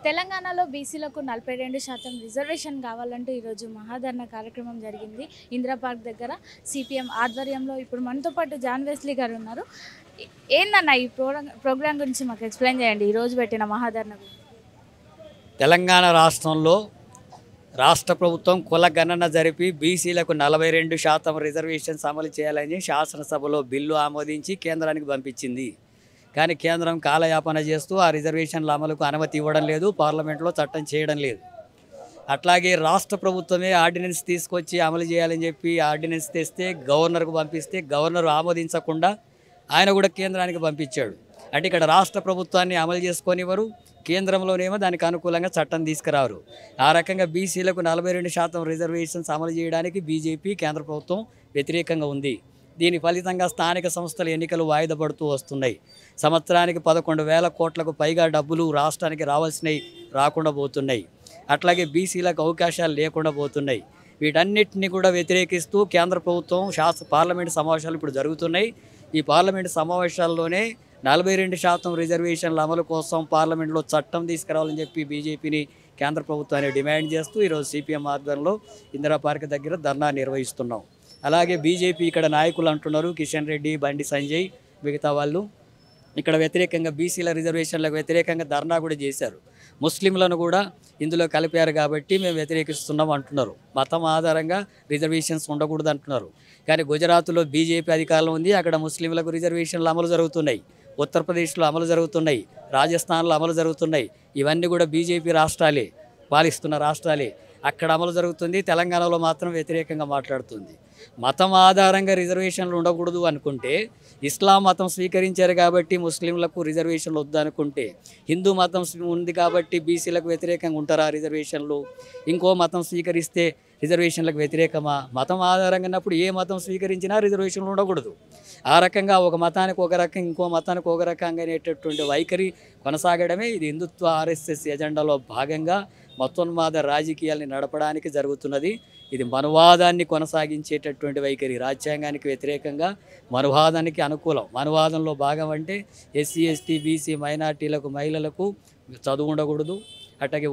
తెలంగాణలో బీసీలకు 42% రిజర్వేషన్ కావాలంటూ ఈరోజు మహాధరణ కార్యక్రమం జరిగింది ఇందిరా పార్క్ దగ్గర సిపిఎం ఆధ్వర్యంలో. ఇప్పుడు మనతో పాటు జాన్ వెస్లీ గారు ఉన్నారు. ఏందన్న ఈ ప్రోగ్రాం గురించి మాకు ఎక్స్ప్లెయిన్ చేయండి. ఈరోజు పెట్టిన మహాధరణ తెలంగాణ రాష్ట్రంలో రాష్ట్ర ప్రభుత్వం కుల గణన జరిపి బీసీలకు 42% రిజర్వేషన్స్ అమలు చేయాలని శాసనసభలో బిల్లు ఆమోదించి కేంద్రానికి పంపించింది. కానీ కేంద్రం కాలయాపన చేస్తూ ఆ రిజర్వేషన్ల అమలుకు అనుమతి ఇవ్వడం లేదు, పార్లమెంట్లో చట్టం చేయడం లేదు. అట్లాగే రాష్ట్ర ప్రభుత్వమే ఆర్డినెన్స్ తీసుకొచ్చి అమలు చేయాలని చెప్పి ఆర్డినెన్స్ తెస్తే గవర్నర్కు పంపిస్తే గవర్నర్ ఆమోదించకుండా ఆయన కూడా కేంద్రానికి పంపించాడు. అంటే ఇక్కడ రాష్ట్ర ప్రభుత్వాన్ని అమలు చేసుకొనివ్వరు, కేంద్రంలోనేమో దానికి అనుకూలంగా చట్టం తీసుకురారు. ఆ రకంగా బీసీలకు 42% రిజర్వేషన్స్ అమలు చేయడానికి బీజేపీ కేంద్ర ప్రభుత్వం వ్యతిరేకంగా ఉంది. దీని ఫలితంగా స్థానిక సంస్థల ఎన్నికలు వాయిదా పడుతూ వస్తున్నాయి. సంవత్సరానికి 11,000 కోట్లకు పైగా డబ్బులు రాష్ట్రానికి రావాల్సినవి రాకుండా పోతున్నాయి. అట్లాగే బీసీలకు అవకాశాలు లేకుండా పోతున్నాయి. వీటన్నిటిని కూడా వ్యతిరేకిస్తూ కేంద్ర ప్రభుత్వం పార్లమెంటు సమావేశాలు ఇప్పుడు జరుగుతున్నాయి. ఈ పార్లమెంటు సమావేశాల్లోనే 42% రిజర్వేషన్ల అమలు కోసం పార్లమెంట్లో చట్టం తీసుకురావాలని చెప్పి బీజేపీని కేంద్ర ప్రభుత్వాన్ని డిమాండ్ చేస్తూ ఈరోజు సిపిఎం ఆధ్వర్యంలో ఇందిరా పార్క్ దగ్గర ధర్నా నిర్వహిస్తున్నాం. అలాగే బీజేపీ ఇక్కడ నాయకులు అంటున్నారు, కిషన్ రెడ్డి, బండి సంజయ్, మిగతా వాళ్ళు ఇక్కడ వ్యతిరేకంగా బీసీల రిజర్వేషన్లకు వ్యతిరేకంగా ధర్నా కూడా చేశారు. ముస్లింలను కూడా ఇందులో కలిపారు కాబట్టి మేము వ్యతిరేకిస్తున్నాం అంటున్నారు. మతం ఆధారంగా రిజర్వేషన్స్ ఉండకూడదు అంటున్నారు. కానీ గుజరాత్లో బీజేపీ అధికారంలో ఉంది, అక్కడ ముస్లింలకు రిజర్వేషన్లు అమలు జరుగుతున్నాయి. ఉత్తరప్రదేశ్లో అమలు జరుగుతున్నాయి, రాజస్థాన్లో అమలు జరుగుతున్నాయి. ఇవన్నీ కూడా బీజేపీ రాష్ట్రాలే, పాలిస్తున్న రాష్ట్రాలే. అక్కడ అమలు జరుగుతుంది, తెలంగాణలో మాత్రం వ్యతిరేకంగా మాట్లాడుతుంది. మతం ఆధారంగా రిజర్వేషన్లు ఉండకూడదు అనుకుంటే, ఇస్లాం మతం స్వీకరించారు కాబట్టి ముస్లింలకు రిజర్వేషన్లు వద్దనుకుంటే, హిందూ మతం ఉంది కాబట్టి బీసీలకు వ్యతిరేకంగా ఉంటారా రిజర్వేషన్లు? ఇంకో మతం స్వీకరిస్తే రిజర్వేషన్లకు వ్యతిరేకమా? మతం ఆధారంగా ఉన్నప్పుడు ఏ మతం స్వీకరించినా రిజర్వేషన్లు ఉండకూడదు. ఆ రకంగా ఒక మతానికి ఒక రకం, ఇంకో మతానికి ఒక రకంగా అనేటటువంటి వైఖరి కొనసాగడమే ఇది హిందుత్వ ఆర్ఎస్ఎస్ ఎజెండాలో భాగంగా మతోన్మాద రాజకీయాల్ని నడపడానికి జరుగుతున్నది. ఇది మనువాదాన్ని కొనసాగించేటటువంటి వైఖరి. రాజ్యాంగానికి వ్యతిరేకంగా మనువాదానికి అనుకూలం. మనువాదంలో భాగం అంటే ఎస్సీ, ఎస్టీ, బీసీ, మైనార్టీలకు, మహిళలకు చదువు ఉండకూడదు, అట్లాగే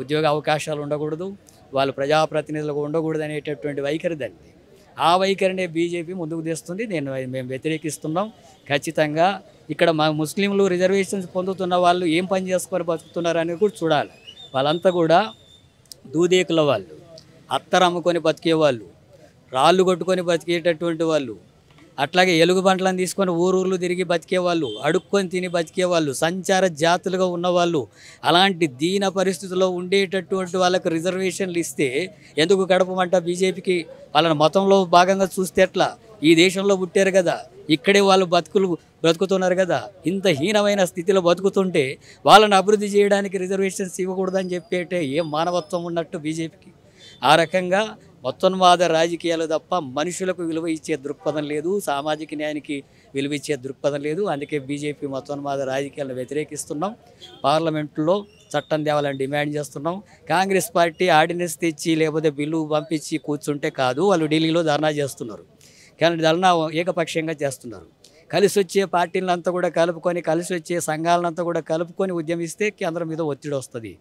ఉద్యోగ అవకాశాలు ఉండకూడదు, వాళ్ళు ప్రజాప్రతినిధులకు ఉండకూడదు అనేటటువంటి వైఖరి దాన్ని. ఆ వైఖరినే బీజేపీ ముందుకు తెస్తుంది. మేము వ్యతిరేకిస్తున్నాం. ఖచ్చితంగా ఇక్కడ మా ముస్లింలు రిజర్వేషన్స్ పొందుతున్న వాళ్ళు ఏం పని చేసుకొని బతుకుతున్నారు అనేది కూడా చూడాలి. వాళ్ళంతా కూడా దూదేకుల వాళ్ళు, అత్తరు అమ్ముకొని బతికేవాళ్ళు, రాళ్ళు కొట్టుకొని బతికేటటువంటి వాళ్ళు, అట్లాగే ఎలుగు బంట్లను తీసుకొని ఊరూర్లు తిరిగి బతికేవాళ్ళు, అడుక్కొని తిని బతికేవాళ్ళు, సంచార జాతులుగా ఉన్నవాళ్ళు, అలాంటి దీన పరిస్థితుల్లో ఉండేటటువంటి వాళ్ళకు రిజర్వేషన్లు ఇస్తే ఎందుకు గడపమంట బీజేపీకి? వాళ్ళని మతంలో భాగంగా చూస్తే ఎట్లా? ఈ దేశంలో పుట్టారు కదా, ఇక్కడే వాళ్ళు బ్రతుకుతున్నారు కదా. ఇంత హీనమైన స్థితిలో బతుకుతుంటే వాళ్ళని అభివృద్ధి చేయడానికి రిజర్వేషన్స్ ఇవ్వకూడదని చెప్పేటే ఏం మానవత్వం ఉన్నట్టు బీజేపీకి? ఆ రకంగా మతోన్మాద రాజకీయాలు తప్ప మనుషులకు విలువ ఇచ్చే దృక్పథం లేదు, సామాజిక న్యాయానికి విలువ ఇచ్చే దృక్పథం లేదు. అందుకే బీజేపీ మతోన్మాద రాజకీయాలను వ్యతిరేకిస్తున్నాం. పార్లమెంట్లో చట్టం తేవాలని డిమాండ్ చేస్తున్నాం. కాంగ్రెస్ పార్టీ ఆర్డినెన్స్ తెచ్చి లేకపోతే బిల్లు పంపించి కూర్చుంటే కాదు, వాళ్ళు ఢిల్లీలో ధర్నా చేస్తున్నారు. కానీ ధర్నా ఏకపక్షంగా చేస్తున్నారు. కలిసి వచ్చే పార్టీలంతా కూడా కలుపుకొని, కలిసి వచ్చే సంఘాలనంతా కూడా కలుపుకొని ఉద్యమిస్తే కేంద్రం మీద ఒత్తిడి వస్తుంది.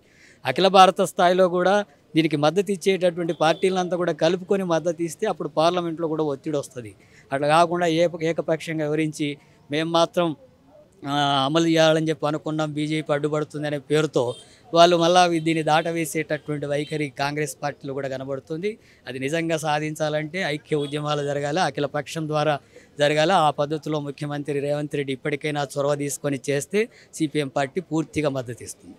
అఖిల భారత స్థాయిలో కూడా దీనికి మద్దతు ఇచ్చేటటువంటి పార్టీలంతా కూడా కలుపుకొని మద్దతు ఇస్తే అప్పుడు పార్లమెంట్లో కూడా ఒత్తిడి వస్తుంది. అట్లా కాకుండా ఏకపక్షంగా వివరించి మేము మాత్రం అమలు చేయాలని చెప్పి అనుకున్నాం, బీజేపీ అడ్డుపడుతుంది అనే పేరుతో వాళ్ళు మళ్ళీ దీన్ని దాటవేసేటటువంటి వైఖరి కాంగ్రెస్ పార్టీలో కూడా కనబడుతుంది. అది నిజంగా సాధించాలంటే ఐక్య ఉద్యమాలు జరగాలి, అఖిల పక్షం ద్వారా జరగాలి. ఆ పద్ధతిలో ముఖ్యమంత్రి రేవంత్ రెడ్డి ఇప్పటికైనా చొరవ తీసుకొని చేస్తే సిపిఎం పార్టీ పూర్తిగా మద్దతు ఇస్తుంది.